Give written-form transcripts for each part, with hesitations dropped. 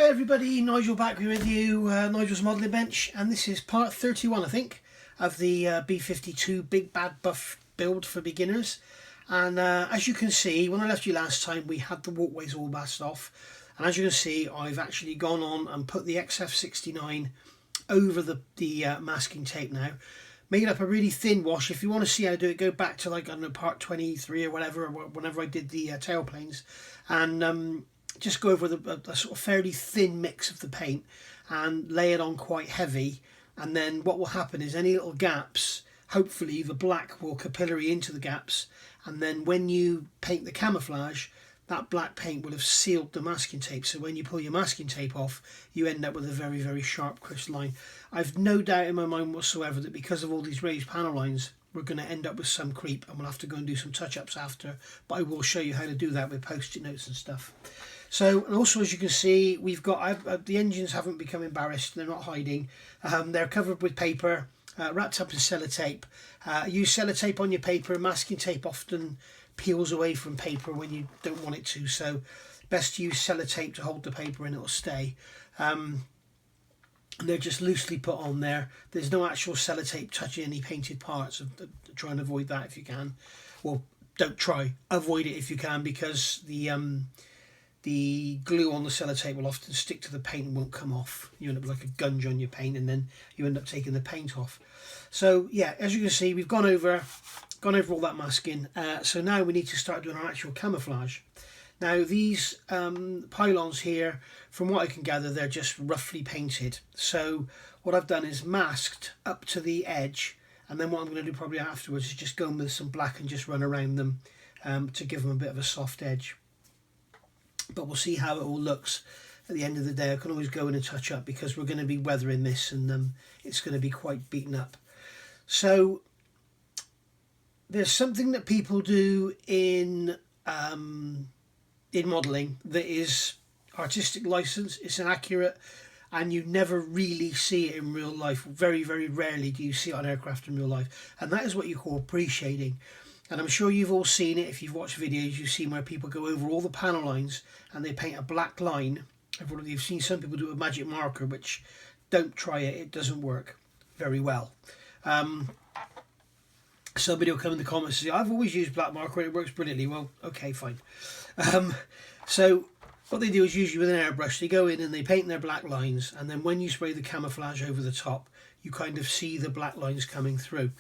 Hi everybody, Nigel back with you, Nigel's Modelling Bench, and this is part 31 I think of the B52 Big Bad Buff build for beginners. And as you can see, when I left you last time we had the walkways all masked off, and as you can see I've actually gone on and put the XF69 over the masking tape now, making up a really thin wash. If you want to see how to do it, go back to like, I don't know, part 23 or whatever, or whenever I did the tailplanes, and just go over a sort of fairly thin mix of the paint and lay it on quite heavy. And then what will happen is any little gaps, hopefully the black will capillary into the gaps, and then when you paint the camouflage, that black paint will have sealed the masking tape. So when you pull your masking tape off, you end up with a very, very sharp, crisp line. I've no doubt in my mind whatsoever that because of all these raised panel lines, we're going to end up with some creep, and we'll have to go and do some touch-ups after, but I will show you how to do that with post-it notes and stuff. So, and also as you can see, we've got, the engines haven't become embarrassed, they're not hiding. They're covered with paper, wrapped up in sellotape. Use sellotape on your paper. Masking tape often peels away from paper when you don't want it to, so best to use sellotape to hold the paper and it'll stay. And they're just loosely put on there. There's no actual sellotape touching any painted parts. Try and avoid that if you can. Well, don't try, avoid it if you can, because the glue on the sellotape will often stick to the paint and won't come off. You end up with like a gunge on your paint, and then you end up taking the paint off. So yeah, as you can see, we've gone over all that masking. So now we need to start doing our actual camouflage. Now these pylons here, from what I can gather, they're just roughly painted. So what I've done is masked up to the edge, and then what I'm going to do probably afterwards is just go in with some black and just run around them to give them a bit of a soft edge. But we'll see how it all looks at the end of the day. I can always go in and touch up because we're going to be weathering this, and it's going to be quite beaten up. So there's something that people do in modelling that is artistic license. It's inaccurate, and you never really see it in real life. Very, very rarely do you see it on aircraft in real life, and that is what you call pre-shading. And I'm sure you've all seen it. If you've watched videos, you've seen where people go over all the panel lines and they paint a black line. You've seen some people do it with magic marker, which don't try it. It doesn't work very well. Somebody will come in the comments and say, I've always used black marker and it works brilliantly. Well, okay, fine. So what they do is usually with an airbrush, they go in and they paint their black lines. And then when you spray the camouflage over the top, you kind of see the black lines coming through.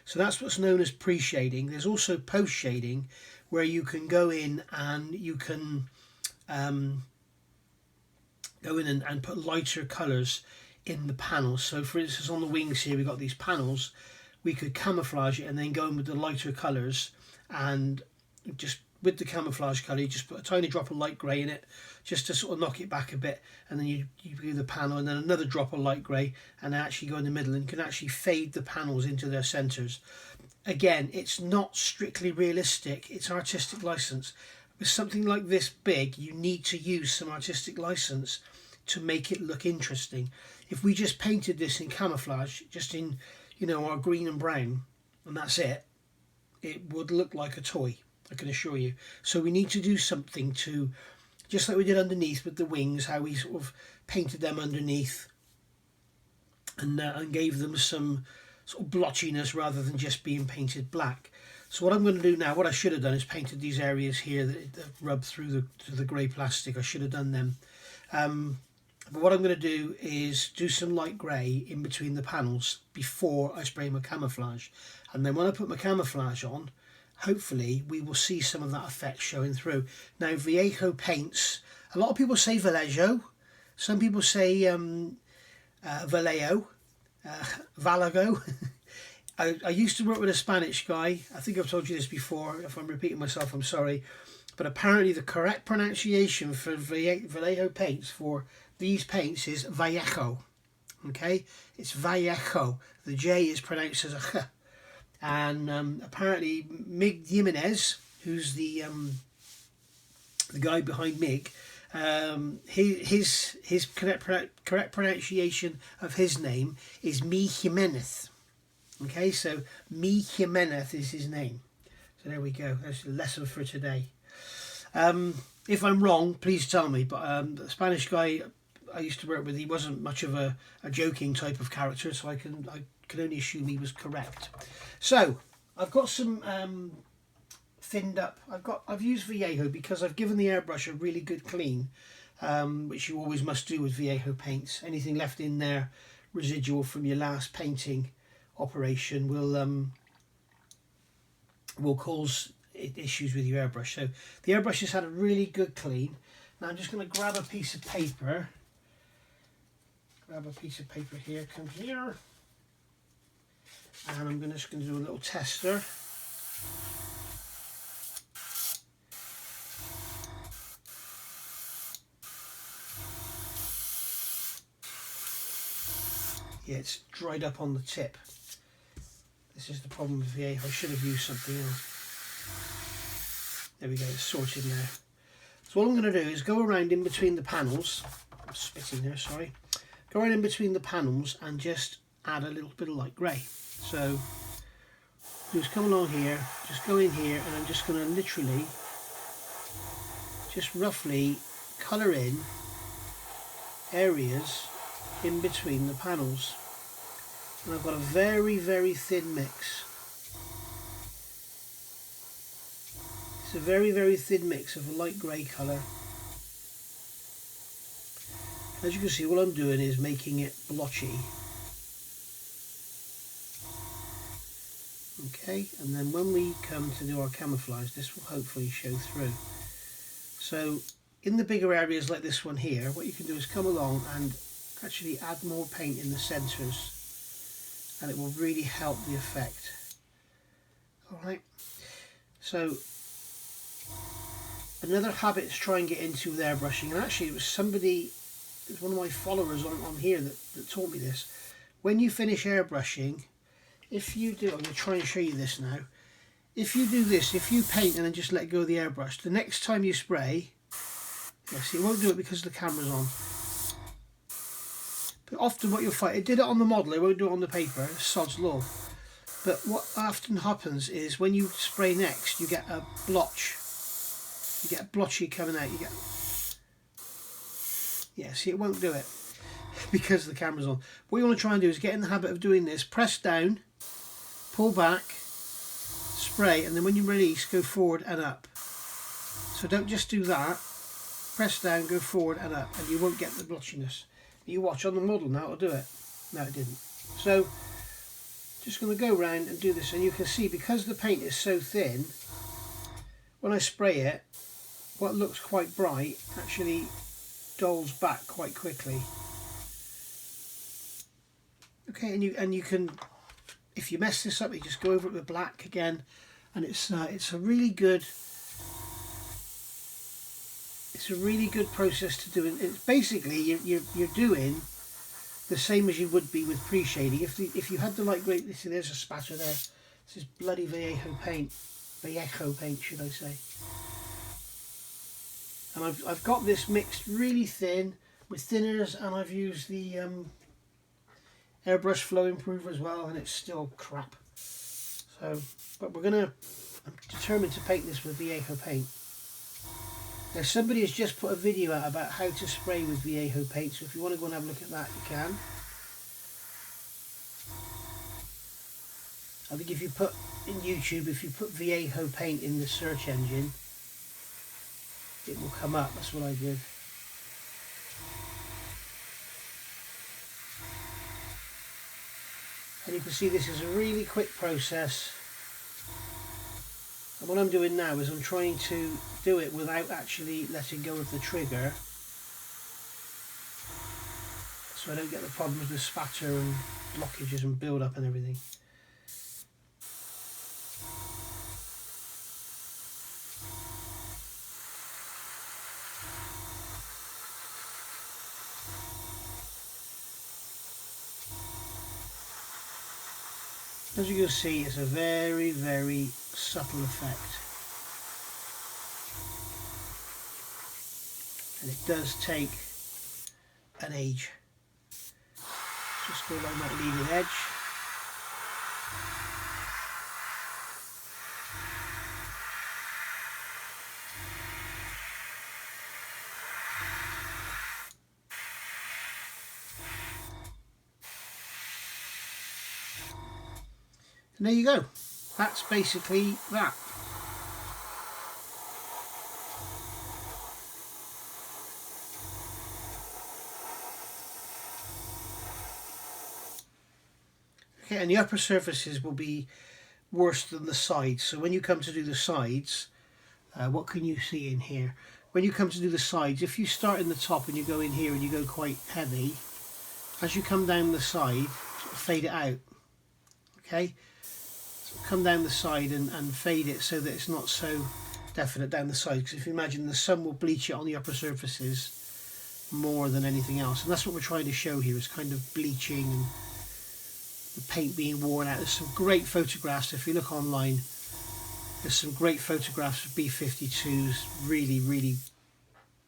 So that's what's known as pre-shading. There's also post-shading, where you can go in and you can go in and put lighter colours in the panels. So for instance, on the wings here, we've got these panels. We could camouflage it and then go in with the lighter colours, and just with the camouflage colour, you just put a tiny drop of light grey in it, just to sort of knock it back a bit, and then you do the panel, and then another drop of light grey, and actually go in the middle, and can actually fade the panels into their centres. Again, it's not strictly realistic, it's artistic license. With something like this big, you need to use some artistic license to make it look interesting. If we just painted this in camouflage, just in, you know, our green and brown, and that's it, it would look like a toy, I can assure you. So we need to do something to, just like we did underneath with the wings, how we sort of painted them underneath and gave them some sort of blotchiness rather than just being painted black. So what I'm going to do now, what I should have done is painted these areas here that rub through the grey plastic. I should have done them. But what I'm going to do is do some light grey in between the panels before I spray my camouflage. And then when I put my camouflage on, hopefully we will see some of that effect showing through. Now, Viejo Paints, a lot of people say Vallejo, some people say Vallejo, Valago. I used to work with a Spanish guy. I think I've told you this before. If I'm repeating myself, I'm sorry. But apparently the correct pronunciation for Viejo Paints for these paints is Vallejo. Okay, it's Vallejo. The J is pronounced as a H. And apparently Mig Jimenez, who's the guy behind Mig, his correct pronunciation of his name is Mi Jimenez. Okay, so Mi Jimenez is his name. So there we go. That's a lesson for today. If I'm wrong, please tell me. But the Spanish guy, I used to work with, he wasn't much of a joking type of character, so I can only assume he was correct. So I've got some thinned up. I've used Viejo because I've given the airbrush a really good clean, which you always must do with Viejo paints. Anything left in there residual from your last painting operation will cause issues with your airbrush. So the airbrush has had a really good clean. Now I'm just going to grab a piece of paper. Grab a piece of paper here, come here. And I'm just going to do a little tester. Yeah, it's dried up on the tip. This is the problem with Viejo. I should have used something else. There we go, it's sorted now. So what I'm going to do is go around in between the panels. I'm spitting there, sorry. Go around in between the panels and just add a little bit of light grey. So just come along here, just go in here, and I'm just going to literally just roughly colour in areas in between the panels. And I've got a very, very thin mix. It's a very, very thin mix of a light grey colour. As you can see, what I'm doing is making it blotchy. Okay, and then when we come to do our camouflage, this will hopefully show through. So in the bigger areas like this one here, what you can do is come along and actually add more paint in the centres, and it will really help the effect. Alright, so another habit to try and get into with airbrushing, and actually it was one of my followers on here that taught me this. When you finish airbrushing, if you do, I'm going to try and show you this now. If you do this, if you paint and then just let go of the airbrush, the next time you spray, see, it won't do it because the camera's on. But often what you'll find, it did it on the model, it won't do it on the paper, it's sod's law. But what often happens is when you spray next, you get a blotch. You get a blotchy coming out. Yeah, see, it won't do it because the camera's on. What you want to try and do is get in the habit of doing this. Press down, pull back, spray, and then when you release, go forward and up. So don't just do that. Press down, go forward and up, and you won't get the blotchiness. You watch on the model now, it'll do it. No, it didn't. So just going to go around and do this, and you can see because the paint is so thin, when I spray it, what looks quite bright actually dulls back quite quickly. Okay, and you can, if you mess this up, you just go over it with black again, and it's a really good process to do. It's basically you're doing the same as you would be with pre-shading. If you had the light grey, see, there's a spatter there. This is bloody Viejo paint should I say. And I've got this mixed really thin with thinners, and I've used the airbrush flow improver as well, and it's still crap. So, but I'm determined to paint this with Viejo paint. Now somebody has just put a video out about how to spray with Viejo paint, so if you want to go and have a look at that, you can. I think if you put in YouTube, if you put Viejo paint in the search engine, it will come up. That's what I did. And you can see this is a really quick process. And what I'm doing now is I'm trying to do it without actually letting go of the trigger, so I don't get the problems with spatter and blockages and build up and everything. As you can see, it's a very, very subtle effect, and it does take an age. Just go along that leading edge. And there you go. That's basically that. Okay, and the upper surfaces will be worse than the sides. So when you come to do the sides, what can you see in here? When you come to do the sides, if you start in the top and you go in here and you go quite heavy, as you come down the side, fade it out. Okay, so come down the side and fade it so that it's not so definite down the side, because if you imagine, the sun will bleach it on the upper surfaces more than anything else, and that's what we're trying to show here, is kind of bleaching and the paint being worn out. There's some great photographs. If you look online, there's some great photographs of B52s. Really, really,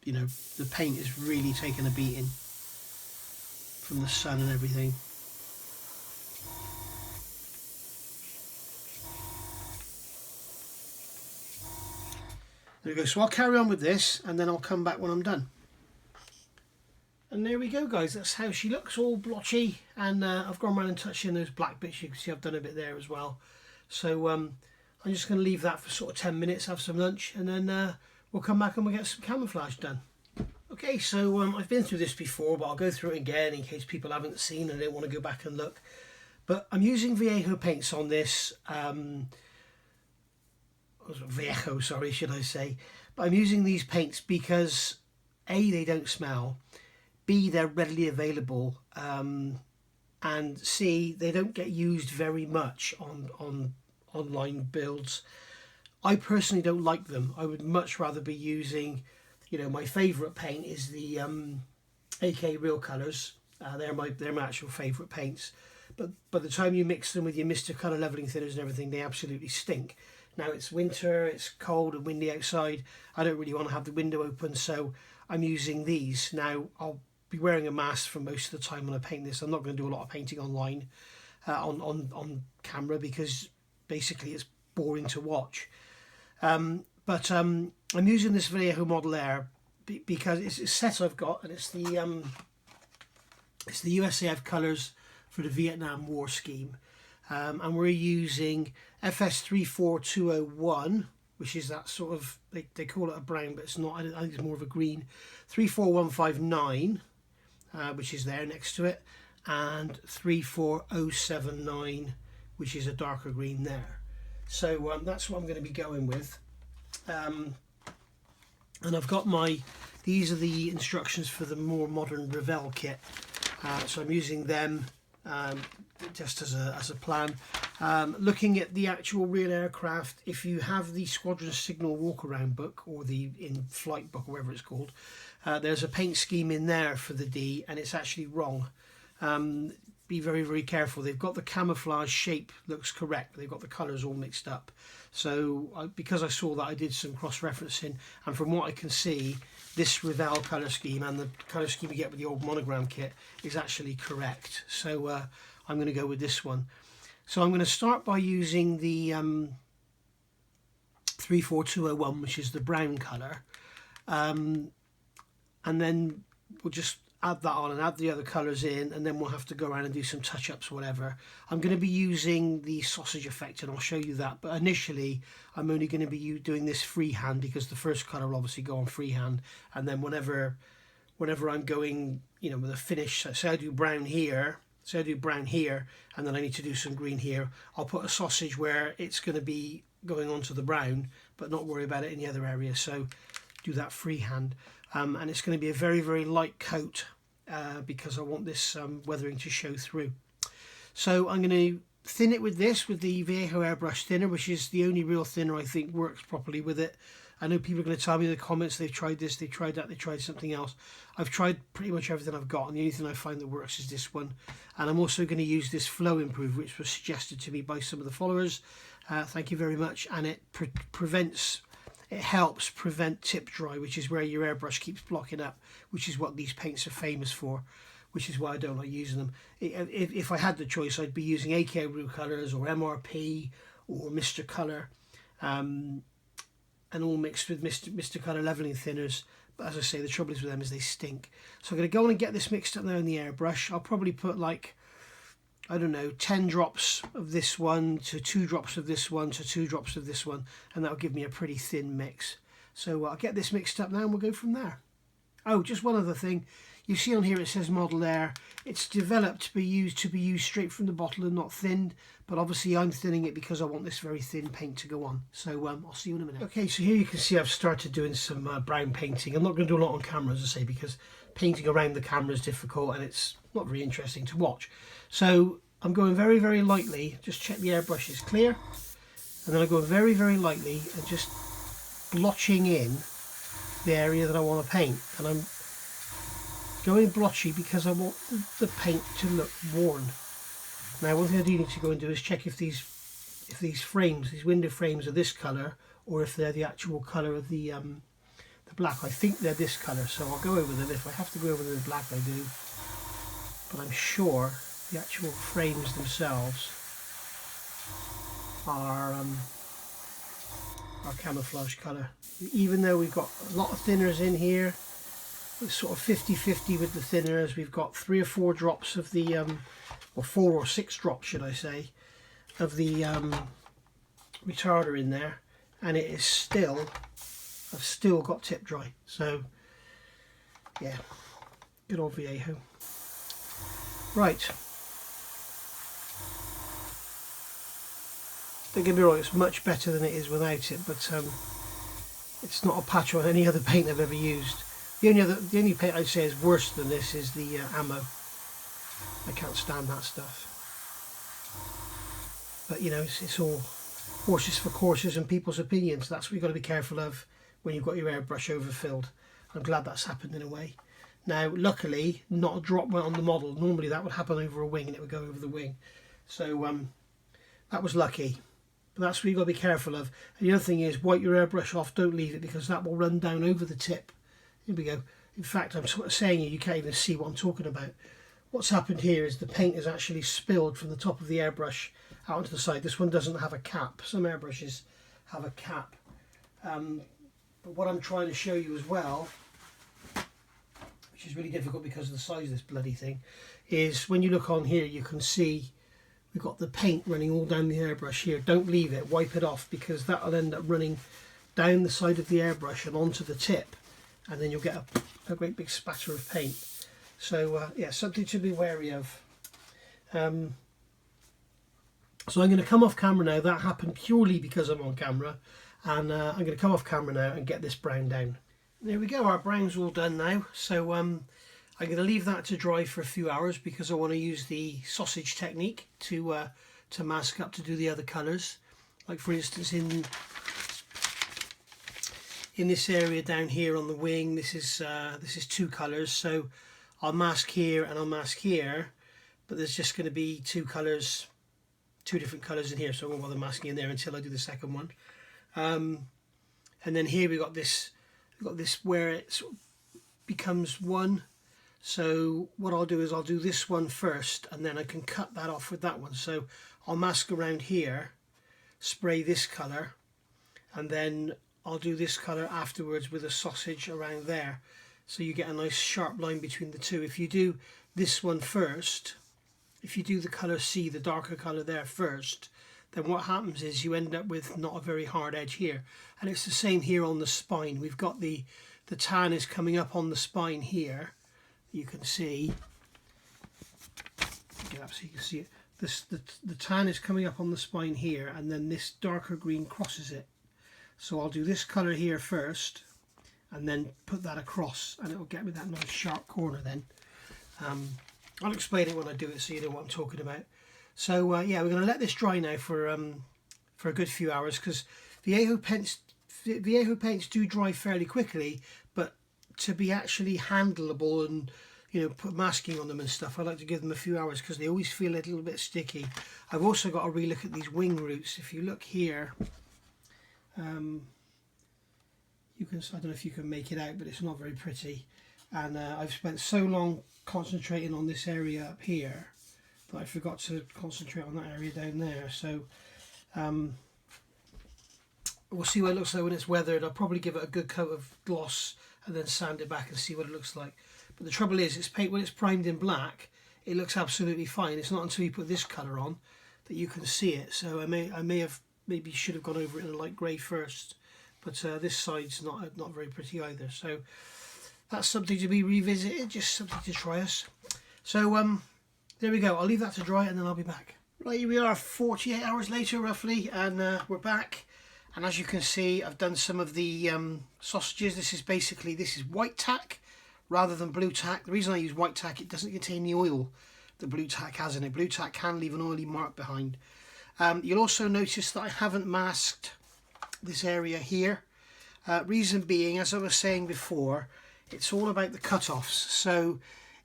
you know, the paint is really taking a beating from the sun and everything. There we go. So I'll carry on with this and then I'll come back when I'm done. And there we go, guys. That's how she looks, all blotchy. And I've gone around and touched in those black bits. You can see I've done a bit there as well. So I'm just going to leave that for sort of 10 minutes, have some lunch, and then we'll come back and we'll get some camouflage done. Okay, so I've been through this before, but I'll go through it again in case people haven't seen and they don't want to go back and look. But I'm using Viejo Paints on this. Viejo, sorry, should I say. But I'm using these paints because A, they don't smell, B, they're readily available, and C, they don't get used very much on online builds. I personally don't like them. I would much rather be using, you know, my favourite paint is the AK Real Colours. They're my actual favourite paints. But by the time you mix them with your Mr. Colour levelling thinners and everything, they absolutely stink. Now it's winter, it's cold and windy outside. I don't really want to have the window open, so I'm using these. Now I'll be wearing a mask for most of the time when I paint this. I'm not going to do a lot of painting online on camera because basically it's boring to watch. But I'm using this Viejo Model Air because it's a set I've got, and it's the USAF colours for the Vietnam War scheme. And we're using FS34201, which is that sort of, they call it a brown, but it's not. I think it's more of a green. 34159, which is there next to it, and 34079, which is a darker green there. So that's what I'm going to be going with. And I've got these are the instructions for the more modern Revell kit. So I'm using them just as a plan. Looking at the actual real aircraft, if you have the Squadron Signal walk around book or the in flight book or whatever it's called, there's a paint scheme in there for the D, and it's actually wrong. Be very, very careful. They've got the camouflage shape looks correct, they've got the colours all mixed up. So because I saw that, I did some cross-referencing, and from what I can see, this Revell colour scheme and the colour scheme you get with the old monogram kit is actually correct. So I'm going to go with this one. So I'm going to start by using the 34201, which is the brown colour, and then we'll just add that on and add the other colours in, and then we'll have to go around and do some touch-ups or whatever. I'm going to be using the sausage effect, and I'll show you that, but initially I'm only going to be doing this freehand because the first colour will obviously go on freehand, and then whenever I'm going, you know, with a finish, say I do brown here, and then I need to do some green here, I'll put a sausage where it's going to be going onto the brown, but not worry about it in the other area. So do that freehand. And it's going to be a very, very light coat because I want this weathering to show through. So I'm going to thin it with the Viejo airbrush thinner, which is the only real thinner I think works properly with it. I know people are going to tell me in the comments they've tried this, they've tried that, they've tried something else. I've tried pretty much everything I've got, and the only thing I find that works is this one. And I'm also going to use this Flow Improve, which was suggested to me by some of the followers. Thank you very much. And it helps prevent tip dry, which is where your airbrush keeps blocking up, which is what these paints are famous for, which is why I don't like using them. If I had the choice, I'd be using AK Real Colours or MRP or Mr. Colour, and all mixed with Mr. Colour levelling thinners. But as I say, the trouble is with them is they stink. So I'm going to go on and get this mixed up now in the airbrush. I'll probably put like I don't know, 10 drops of this one to 2 drops of this one to 2 drops of this one, and that'll give me a pretty thin mix. So I'll get this mixed up now and we'll go from there. Oh, just one other thing. You see on here it says Model Air. It's developed to be used straight from the bottle and not thinned, but obviously I'm thinning it because I want this very thin paint to go on. So I'll see you in a minute. Okay, so here you can see I've started doing some brown painting. I'm not going to do a lot on camera, as I say, because painting around the camera is difficult and it's not very interesting to watch. So I'm going very, very lightly. Just check the airbrush is clear, and then I go very, very lightly and just blotching in the area that I want to paint. And I'm going blotchy because I want the paint to look worn. Now, one thing I do need to go and do is check if these frames, these window frames, are this colour or if they're the actual colour of the black. I think they're this colour, so I'll go over them. If I have to go over them in black, I do. But I'm sure the actual frames themselves are camouflage colour. Even though we've got a lot of thinners in here, it's sort of 50-50 with the thinners. We've got 3 or 4 drops of the, or 4 or 6 drops, should I say, of the retarder in there, and it is still, I've still got tip dry. So yeah, good old Viejo. Right, don't get me wrong, it's much better than it is without it, but it's not a patch on any other paint I've ever used. The only paint I'd say is worse than this is the ammo. I can't stand that stuff. But you know, it's all horses for courses and people's opinions. That's what you've got to be careful of when you've got your airbrush overfilled. I'm glad that's happened in a way. Now, luckily, not a drop went on the model. Normally that would happen over a wing and it would go over the wing. So that was lucky. But that's what you've got to be careful of. And the other thing is, wipe your airbrush off, don't leave it, because that will run down over the tip. Here we go. In fact, I'm sort of saying you can't even see what I'm talking about. What's happened here is the paint has actually spilled from the top of the airbrush out onto the side. This one doesn't have a cap. Some airbrushes have a cap. But what I'm trying to show you as well, which is really difficult because of the size of this bloody thing, is when you look on here, you can see we've got the paint running all down the airbrush here. Don't leave it, wipe it off, because that will end up running down the side of the airbrush and onto the tip, and then you'll get a great big spatter of paint. So yeah, something to be wary of. So I'm going to come off camera now. That happened purely because I'm on camera, and I'm going to come off camera now and get this brown down. There we go, our brown's all done now. So I'm going to leave that to dry for a few hours because I want to use the sausage technique to mask up to do the other colours. Like for instance in this area down here on the wing, this is 2 colours, so I'll mask here and I'll mask here, but there's just going to be 2 colours, 2 different colours in here, so I won't bother masking in there until I do the second one. And then here we've got this where it sort of becomes one. So what I'll do is I'll do this one first, and then I can cut that off with that one. So I'll mask around here, spray this colour, and then I'll do this colour afterwards with a sausage around there. So you get a nice sharp line between the two. If you do this one first, if you do the colour C, the darker colour there first, then what happens is you end up with not a very hard edge here. And it's the same here on the spine. We've got the tan is coming up on the spine here. You can see, get up so you can see it. The tan is coming up on the spine here, and then this darker green crosses it. So I'll do this colour here first, and then put that across, and it'll get me that nice sharp corner then. I'll explain it when I do it so you know what I'm talking about. So yeah, we're going to let this dry now for a good few hours, because Viejo paints do dry fairly quickly, but to be actually handleable and, you know, put masking on them and stuff, I like to give them a few hours because they always feel a little bit sticky. I've also got to relook at these wing roots. If you look here, you can, I don't know if you can make it out, but it's not very pretty. And I've spent so long concentrating on this area up here that I forgot to concentrate on that area down there. So we'll see what it looks like when it's weathered. I'll probably give it a good coat of gloss and then sand it back and see what it looks like. But the trouble is, it's paint when it's primed in black, it looks absolutely fine. It's not until you put this colour on that you can see it. So I maybe should have gone over it in a light grey first, but this side's not very pretty either. So that's something to be revisited, just something to try us. So there we go. I'll leave that to dry and then I'll be back. Right, here we are 48 hours later roughly, and we're back. And as you can see, I've done some of the sausages. This is white tack rather than blue tack. The reason I use white tack, it doesn't contain the oil that blue tack has in it. Blue tack can leave an oily mark behind. You'll also notice that I haven't masked this area here. Reason being, as I was saying before, it's all about the cut-offs. So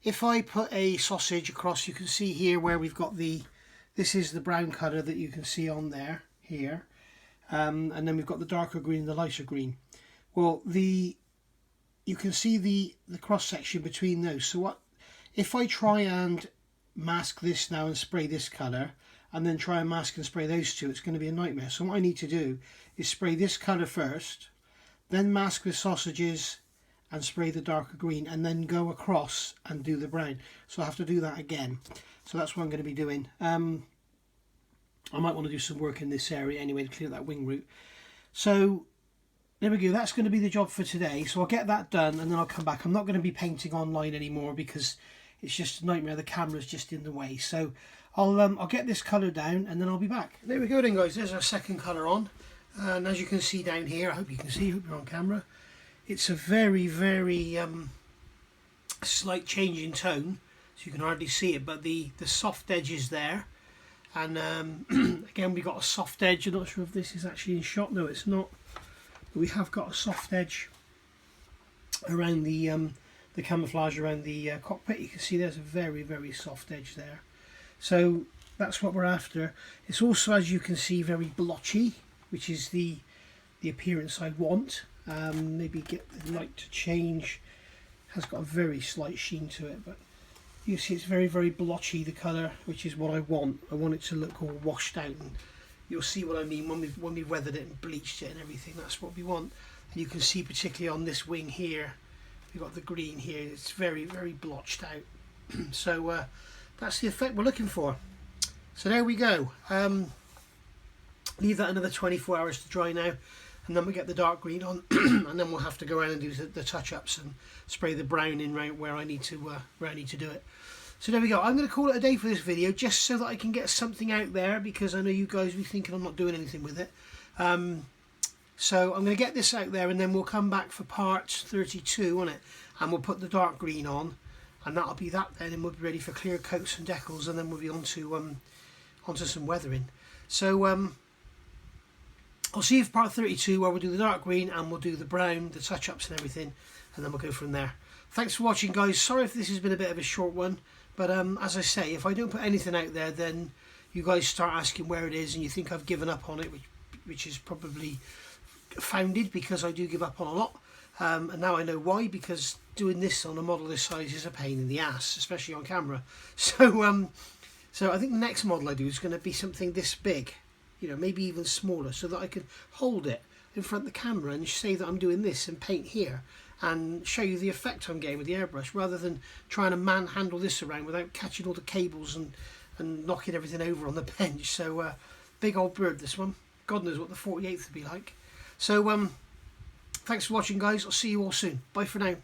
if I put a sausage across, you can see here where we've got this is the brown colour that you can see on there, here. And then we've got the darker green and the lighter green. Well, you can see the cross-section between those. So what if I try and mask this now and spray this colour, and then try and mask and spray those two, it's going to be a nightmare. So what I need to do is spray this colour first, then mask the sausages and spray the darker green, and then go across and do the brown. So I have to do that again. So that's what I'm going to be doing. I might want to do some work in this area anyway to clear that wing root. So there we go, that's going to be the job for today. So I'll get that done and then I'll come back. I'm not going to be painting online anymore because it's just a nightmare. The camera's just in the way. So I'll get this colour down and then I'll be back. There we go then, guys. There's our second colour on. And as you can see down here, I hope you can see, I hope you're on camera. It's a very, very slight change in tone. So you can hardly see it, but the soft edge is there. And again, we got a soft edge. I'm not sure if this is actually in shot. No, it's not. But we have got a soft edge around the camouflage around the cockpit. You can see there's a very, very soft edge there. So that's what we're after. It's also, as you can see, very blotchy, which is the appearance I want. Maybe get the light to change. Has got a very slight sheen to it, but you see it's very, very blotchy, the colour, which is what I want. I want it to look all washed out, and you'll see what I mean when we've weathered it and bleached it and everything. That's what we want. And you can see particularly on this wing here, we've got the green here. It's very, very blotched out. So that's the effect we're looking for. So there we go. Leave that another 24 hours to dry now, and then we get the dark green on, and then we'll have to go around and do the touch-ups and spray the brown in right where I need to do it. So there we go. I'm going to call it a day for this video, just so that I can get something out there, because I know you guys will be thinking I'm not doing anything with it. So I'm going to get this out there, and then we'll come back for part 32 on it, and we'll put the dark green on, and that'll be that then, and we'll be ready for clear coats and decals, and then we'll be onto some weathering. So I'll see you for part 32, where we'll do the dark green and we'll do the brown, the touch-ups and everything, and then we'll go from there. Thanks for watching, guys. Sorry if this has been a bit of a short one, but as I say, if I don't put anything out there, then you guys start asking where it is and you think I've given up on it, which is probably founded, because I do give up on a lot. And now I know why, because doing this on a model this size is a pain in the ass, especially on camera. So so I think the next model I do is going to be something this big, you know, maybe even smaller, so that I can hold it in front of the camera and say that I'm doing this and paint here and show you the effect I'm getting with the airbrush, rather than trying to manhandle this around without catching all the cables and knocking everything over on the bench. So big old bird, this one. God knows what the 48th would be like. So thanks for watching, guys. I'll see you all soon. Bye for now.